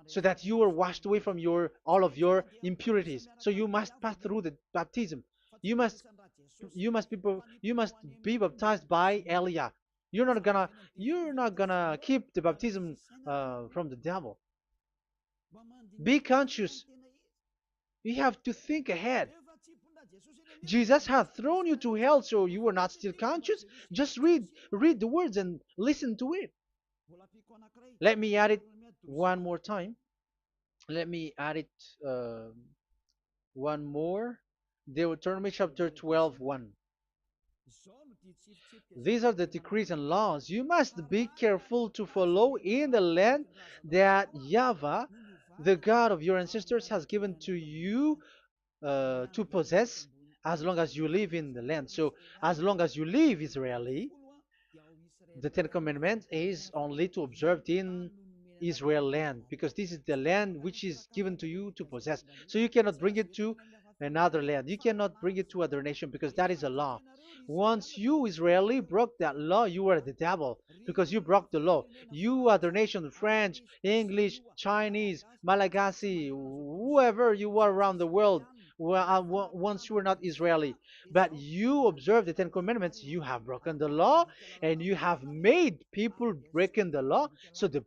so that you are washed away from all of your impurities. So you must pass through the baptism. You must you must be baptized by Elia. You're not gonna keep the baptism from the devil. Be conscious. You have to think ahead. Jesus has thrown you to hell, so you are not still conscious. Just read the words and listen to it. Let me add it one more time. Let me add it one more. Deuteronomy chapter 12, 1. These are the decrees and laws you must be careful to follow in the land that Yahvah, the God of your ancestors, has given to you to possess as long as you live in the land. So, as long as you live Israeli, the Ten Commandments is only to observe in Israel land, because this is the land which is given to you to possess. So you cannot bring it to another land. You cannot bring it to other nation because that is a law. Once you Israeli broke that law, you were the devil because you broke the law. You other nation, French, English, Chinese, Malagasy, whoever you are around the world, well, once you were not Israeli, but you observe the Ten Commandments, you have broken the law and you have made people breaking the law. So the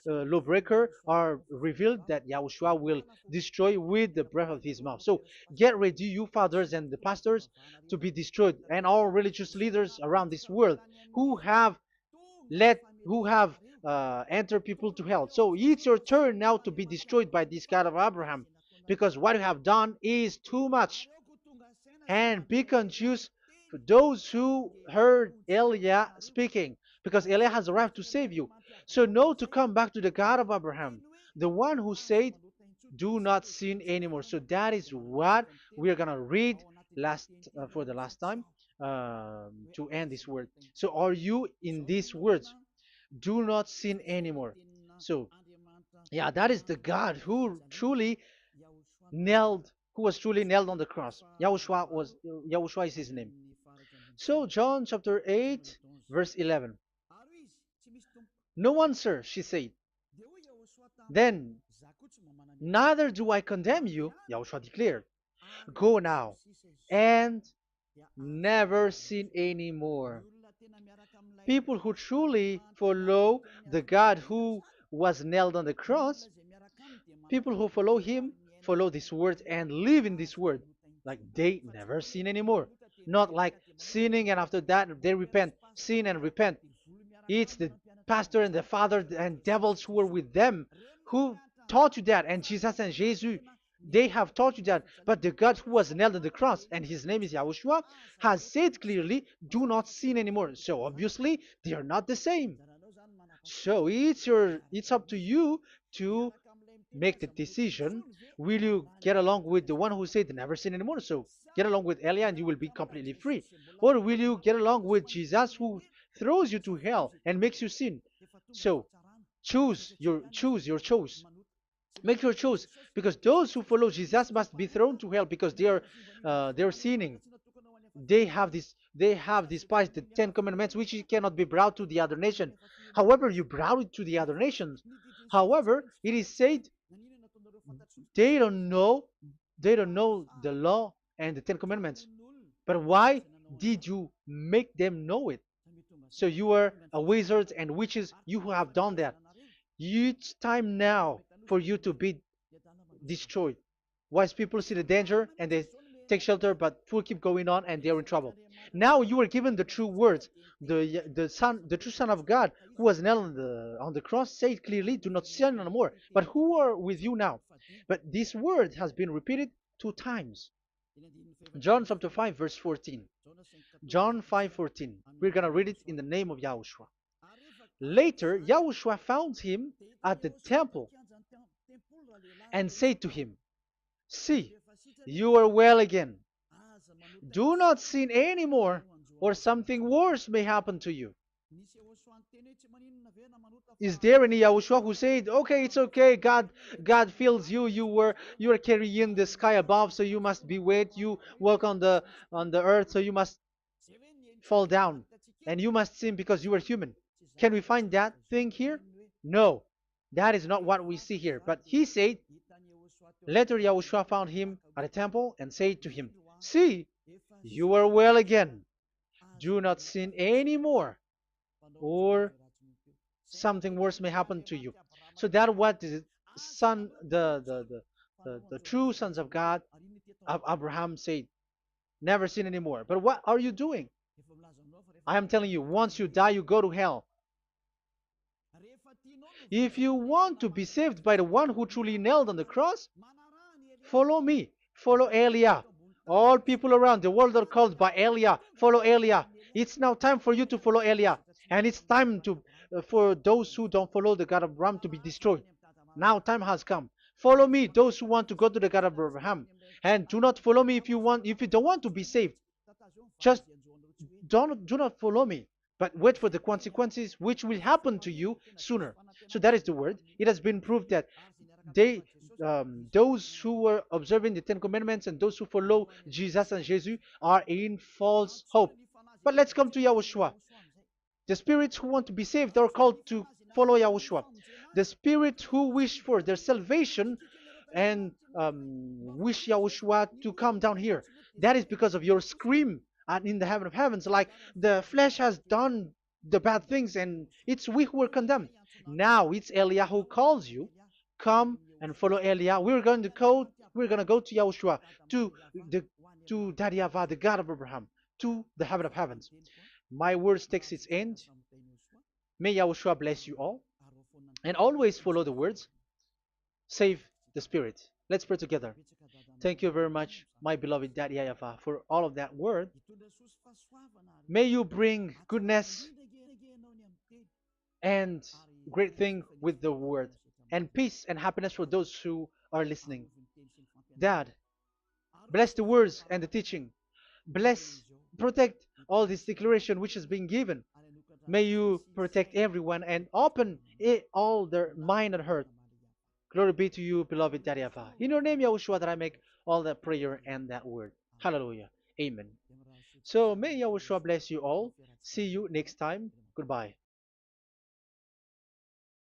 lawbreaker are revealed that Yahushua will destroy with the breath of his mouth. So get ready, you fathers and the pastors, to be destroyed, and all religious leaders around this world who have entered people to hell. So it's your turn now to be destroyed by this God of Abraham, because what you have done is too much. And be conscious for those who heard Eliah speaking, because Eliah has arrived to save you. So know to come back to the God of Abraham, the one who said, "Do not sin anymore." So that is what we are gonna read last for the last time to end this word. So are you in these words? Do not sin anymore. So yeah, that is the God who was truly nailed on the cross. Yahushua is his name. So John chapter 8, verse 11. No answer, she said. Then, neither do I condemn you, Yahushua declared. Go now and never sin anymore. People who truly follow the God who was nailed on the cross, people who follow him, follow this word and live in this word. Like they never sin anymore. Not like sinning and after that they repent. Sin and repent. It's the pastor and the father and devils who were with them who taught you that. And Jesus and Jesus, they have taught you that. But the God who was nailed on the cross, and his name is Yahushua, has said clearly, do not sin anymore. So obviously, they are not the same. So it's up to you to make the decision. Will you get along with the one who said never sin anymore? So get along with Elia and you will be completely free. Or will you get along with Jesus who throws you to hell and makes you sin? So choose your choice. Make your choice, because those who follow Jesus must be thrown to hell because they're sinning. They have despised the Ten Commandments, which cannot be brought to the other nation. However, you brought it to the other nations. However, it is said they don't know they don't know the law and the Ten Commandments. But why did you make them know it? So you are a wizard and witches, you who have done that. It's time now for you to be destroyed. Wise people see the danger and they take shelter, but fool keep going on and they're in trouble. Now you are given the true words. The true Son of God, who was nailed on the cross, said clearly, "Do not sin no more." But who are with you now? But this word has been repeated 2 times. John chapter 5, verse 14. John 5:14. We're gonna read it in the name of Yahushua. Later, Yahushua found him at the temple and said to him, "See, you are well again. Do not sin anymore, or something worse may happen to you." Is there any Yahushua who said, "Okay, it's okay, God feels you, you are carrying the sky above, so you must be wet, you walk on the earth, so you must fall down, and you must sin because you are human"? Can we find that thing here? No, that is not what we see here. But he said, later Yahushua found him at a temple and said to him, "See, you are well again. Do not sin anymore, or something worse may happen to you." So that what the son, the true sons of God of Abraham said, never sin anymore. But what are you doing? I am telling you, once you die, you go to hell. If you want to be saved by the one who truly nailed on the cross, follow me. Follow Elia. All people around the world are called by Elia. Follow Elia. It's now time for you to follow Elia. And it's time for those who don't follow the God of Abraham to be destroyed. Now time has come. Follow me, those who want to go to the God of Abraham. And do not follow me if you don't want to be saved. Just do not follow me, but wait for the consequences which will happen to you sooner. So that is the word. It has been proved that they those who were observing the Ten Commandments and those who follow Jesus and Jesus are in false hope. But let's come to Yahushua. The spirits who want to be saved are called to follow Yahushua. The spirits who wish for their salvation and wish Yahushua to come down here. That is because of your scream and in the heaven of heavens. Like the flesh has done the bad things and it's we who are condemned. Now it's Eliah who calls you. Come and follow Eliah. We're gonna go to Yahushua, to the to Daddy Yahweh, the God of Abraham, to the heaven of heavens. My words takes its end. May Yahushua bless you all. And always follow the words. Save the spirit. Let's pray together. Thank you very much, my beloved Daddy Yahvah, for all of that word. May you bring goodness and great thing with the word, and peace and happiness for those who are listening. Dad, bless the words and the teaching. Bless, protect all this declaration which is being given. May you protect everyone and open all their mind and heart. Glory be to you, beloved Daddy Yahweh. In your name, Yahushua, that I make all that prayer and that word. Hallelujah. Amen. So may Yahushua bless you all. See you next time. Goodbye.